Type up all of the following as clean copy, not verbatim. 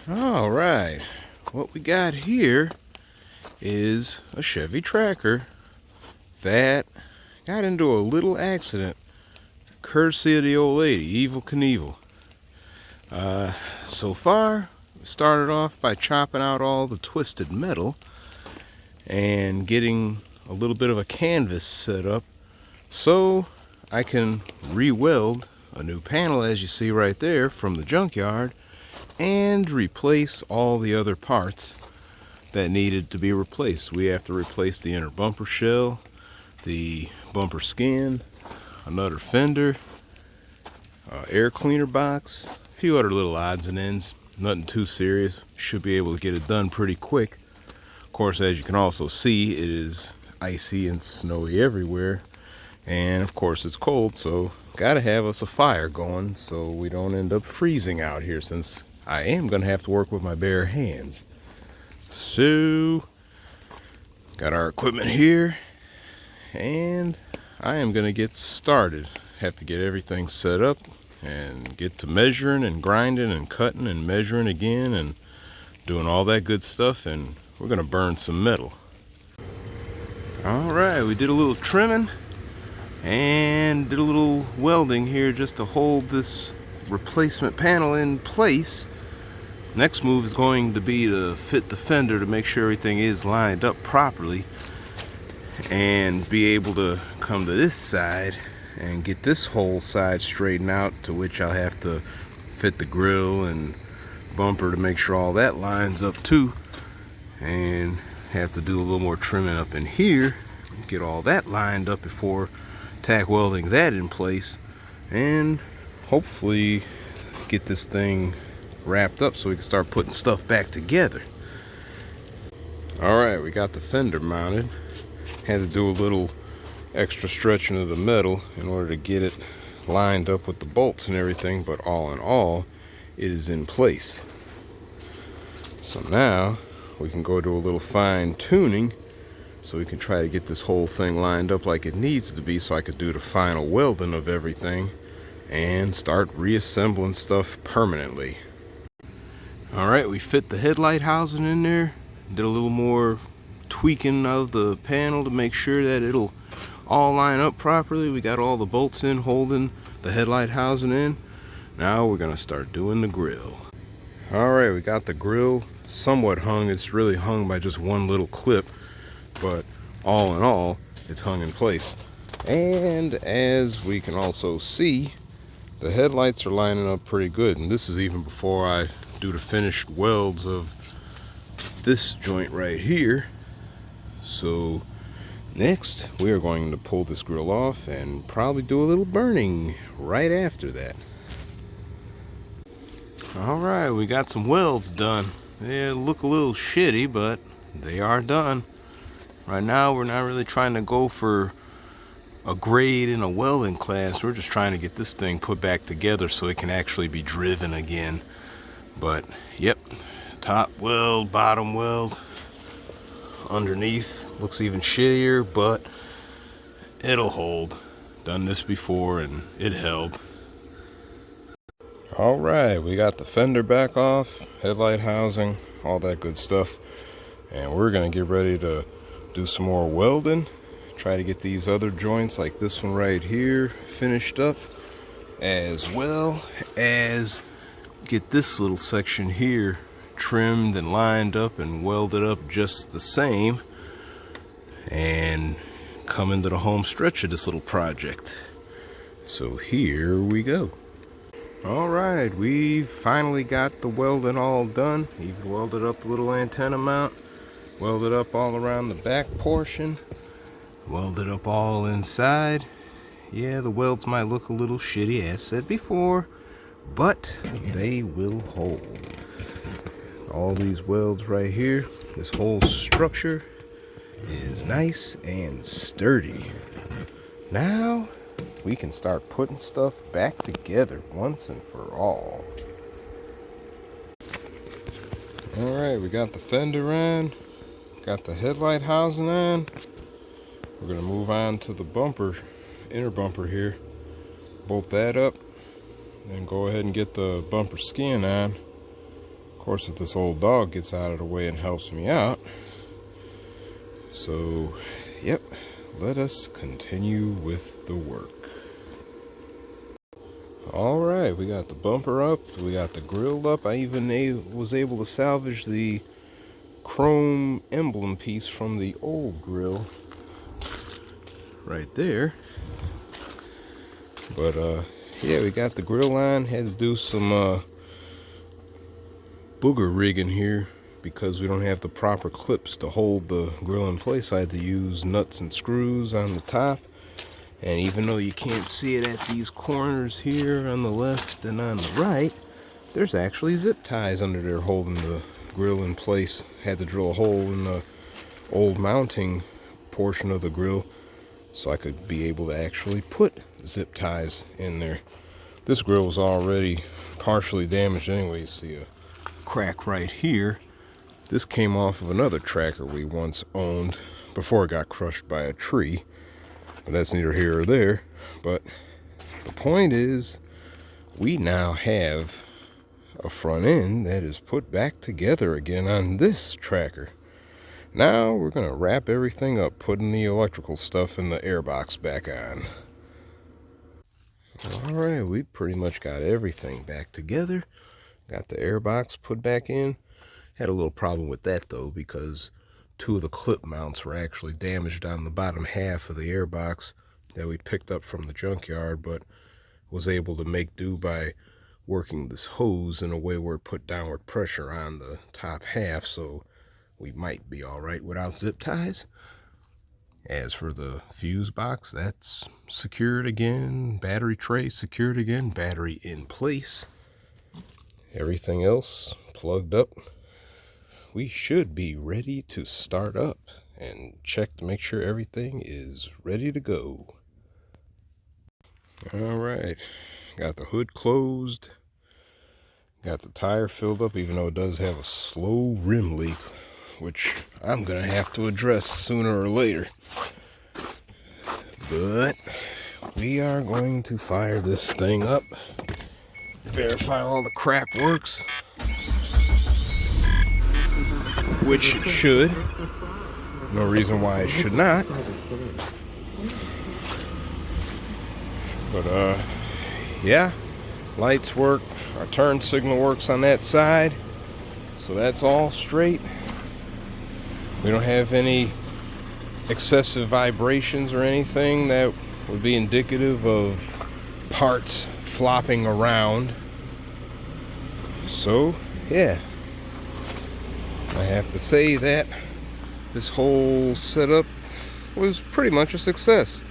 All right, what we got here is a Chevy Tracker that got into a little accident, courtesy of the old lady, Evil Knievel. So far, we started off by chopping out all the twisted metal and getting a little bit of a canvas set up so I can re-weld a new panel, as you see right there, from the junkyard, and replace all the other parts that needed to be replaced. We have to replace the inner bumper shell, the bumper skin, another fender, air cleaner box, a few other little odds and ends. Nothing too serious. Should be able to get it done pretty quick. Of course, as you can also see, it is icy and snowy everywhere, and of course it's cold, so gotta have us a fire going so we don't end up freezing out here, since I am gonna have to work with my bare hands. So got our equipment here, and I am gonna get started. Have to get everything set up and get to measuring and grinding and cutting and measuring again and doing all that good stuff, and we're gonna burn some metal. All right, we did a little trimming and did a little welding here just to hold this replacement panel in place. Next move is going to be to fit the fender to make sure everything is lined up properly, and be able to come to this side and get this whole side straightened out, to which I'll have to fit the grill and bumper to make sure all that lines up too, and have to do a little more trimming up in here, get all that lined up before tack welding that in place, and hopefully get this thing wrapped up so we can start putting stuff back together. All right, we got the fender mounted. Had to do a little extra stretching of the metal in order to get it lined up with the bolts and everything, but all in all, it is in place. So now we can go to a little fine tuning so we can try to get this whole thing lined up like it needs to be, so I could do the final welding of everything and start reassembling stuff permanently. All right, we fit the headlight housing in there, did a little more tweaking of the panel to make sure that it'll all line up properly. We got all the bolts in holding the headlight housing in. Now we're gonna start doing the grill. All right, we got the grill somewhat hung. It's really hung by just one little clip, but all in all, it's hung in place. And as we can also see, the headlights are lining up pretty good, and this is even before I do the finished welds of this joint right here. So next we are going to pull this grill off and probably do a little burning right after that. All right, we got some welds done. They look a little shitty, but they are done. Right now we're not really trying to go for a grade in a welding class. We're just trying to get this thing put back together so it can actually be driven again. But yep, top weld, bottom weld, underneath looks even shittier, but it'll hold. Done this before and it held. All right, we got the fender back off, headlight housing, all that good stuff, and we're gonna get ready to do some more welding. Try to get these other joints, like this one right here, finished up, as well as get this little section here trimmed and lined up and welded up just the same, and come into the home stretch of this little project. So here we go. All right, we finally got the welding all done. Even welded up the little antenna mount, welded up all around the back portion, welded up all inside. Yeah, the welds might look a little shitty, as said before, but they will hold. All these welds right here, this whole structure is nice and sturdy. Now we can start putting stuff back together once and for all. All right, we got the fender on, got the headlight housing on. We're gonna move on to the bumper, inner bumper here, bolt that up, and go ahead and get the bumper skin on. Of course, if this old dog gets out of the way and helps me out. So, yep, let us continue with the work. Alright, we got the bumper up, we got the grill up. I even was able to salvage the chrome emblem piece from the old grill right there. But yeah, we got the grill on. Had to do some booger rigging here because we don't have the proper clips to hold the grill in place. I had to use nuts and screws on the top. And even though you can't see it at these corners here on the left and on the right, there's actually zip ties under there holding the grill in place. Had to drill a hole in the old mounting portion of the grill so I could be able to actually put zip ties in there. This grill was already partially damaged anyway. You see a crack right here. This came off of another tracker we once owned before it got crushed by a tree. But that's neither here or there. But the point is, we now have a front end that is put back together again on this tracker. Now we're going to wrap everything up, putting the electrical stuff in the airbox back on. Alright, we pretty much got everything back together. Got the airbox put back in. Had a little problem with that though, because two of the clip mounts were actually damaged on the bottom half of the airbox that we picked up from the junkyard, but was able to make do by working this hose in a way where it put downward pressure on the top half, so we might be all right without zip ties. As for the fuse box, that's secured again, battery tray secured again, battery in place. Everything else plugged up. We should be ready to start up and check to make sure everything is ready to go. Alright, got the hood closed, got the tire filled up, even though it does have a slow rim leak, which I'm going to have to address sooner or later. But we are going to fire this thing up, verify all the crap works, which it should. No reason why it should not. But yeah, lights work, our turn signal works on that side, so that's all straight. We don't have any excessive vibrations or anything that would be indicative of parts flopping around. So yeah, I have to say that this whole setup was pretty much a success.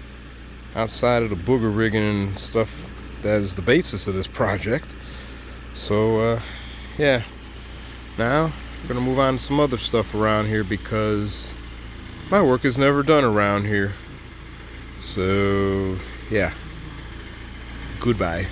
Outside of the booger rigging and stuff that is the basis of this project. So yeah, now I'm gonna move on to some other stuff around here because my work is never done around here. So yeah, goodbye.